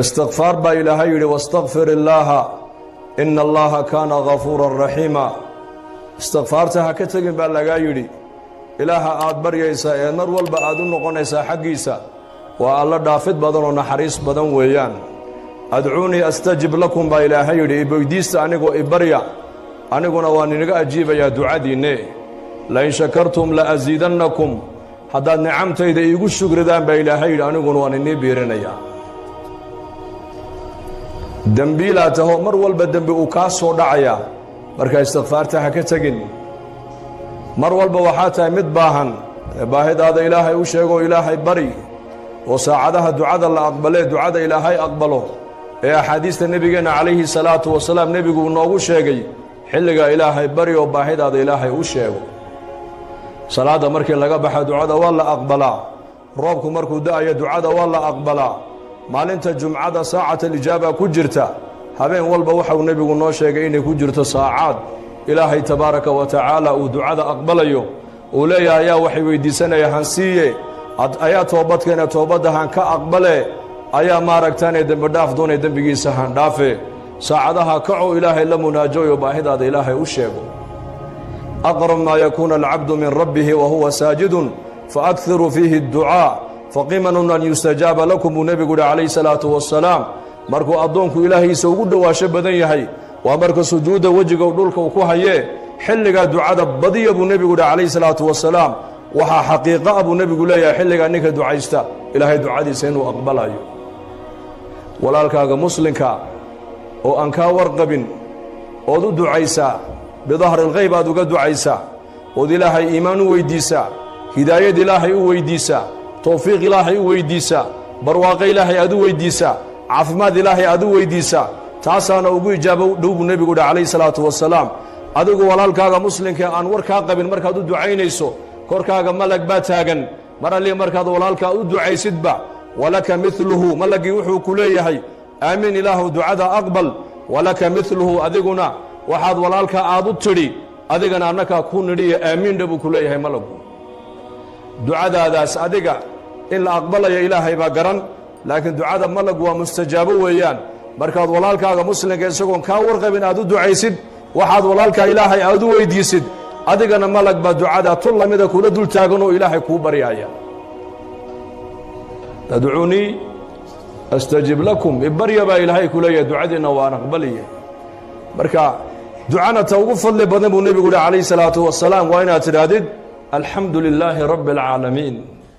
استغفار با إلهي يري واستغفر الله إن الله كان غفورا رحيما استغفارتها كتغن با لغا يري إله آد بريسا نر والبا آد نقونيسا حقيسا والله دافد بدن ونحريس بدن ويان أدعوني أستجب لكم با إلهي يري إبويديست أنيقو إبريا أنيقو نواني نغا أجيب يا دعا ديني لئن شكرتم لأزيدنكم هذا نعمت إذا يقول شكر دان با إلهي يري أنيقو نواني بيرنيا دنبيلاته مر والبا دنبي وكاسو دعيا marka istighfaarta ha ka tagin mar walba waxa tahay mid baahan baahidaada ilaahay u sheego ilaahay bari oo saacadaha ducada la aqbalay ducada ilaahay aqbalo ee ahadiista nabigeena kaleeyhi salaatu wasalaam nabigu noogu sheegay xilliga ilaahay bari oo baahidaada ilaahay u sheego salaada markii laga baxo ducada waa la aqbalaa roobku markuu da'ayo ducada waa la aqbalaa maalinta jumcada saacatul ijaaba ku jirta habeen walba waxa uu nabigu noo sheegay inay ku jirto saacad ilaahay tabaaraka wa taala uu ducada aqbalayo oo leeyahay ayaa waxay weydiisanayaan hansiye ayaa toobadkeena toobadahan ka aqbale ayaa maaragtane dambi dhaaf doonay dambigiisa han dhaafe saacadaha kaco ilaahay la munaajayo baahidaada ilaahay u sheego aqrab ma yakuna al-'abdu min rabbih wa huwa sajidun fa'akthiru fihi ad-du'a faqimanun an yustajaba lakum nabigu alayhi salatu wassalam markuu adoonku ilaahiisa ugu dhawaasho badan yahay waa marka sujuuda wajiga dhulka uu ku hayee xilliga ducada badiya buu nabigu alayhi salatu wasalaam waxa xaqiiqa abu nabigu leeyahay xilliga ninka ducaysta ilaahay ducadiisa inuu aqbalayo walaalkaaga muslimka oo aan ka warqabin oo u ducaysa bidahar alghayb aad uga ducaysa oo ilaahay iimaan u weydiisa hidaayad ilaahay u weydiisa tawfiiq ilaahay u weydiisa barwaaqo ilaahay aad u weydiisa caafimaad ilaahay aad u weydiisa taasaana ugu ijaabo dhowbu nabigu alayhi salaatu wasalaam adigu walaalkaaga muslimka aan war ka qabin markaad u ducaynayso korkaaga malag ba taagan marali markaad walaalka u ducaysidba walaka mithluhu malagi wuxuu ku leeyahay aamin ilaahu ducada aqbal walaka mithluhu adiguna waxaad walaalka aad u tiri adigana annaka ku nidhiye aamin dhabu ku leeyahay malagu ducadaadaas adiga in la aqbalayo ilaahay ba garan laakiin ducada malag waa mustajaabo weeyaan markaad walaalkaaga muslimka isagoon ka warqabin aad u ducaysid waxaad walaalka ilaahay aad u weydiisid adigana malag ba ducada tul lamida kula dul taagan oo ilaahay ku baryaaya tad'uuni astajib lakum ibarya ba ilaahay kuleeyahay ducadina waan aqbaliye marka ducana ta ugu fadli badan buu nabigu alayhi salaatu wasalaam waa inaad tiraadid alxamdulillaahi rabbil aalamiin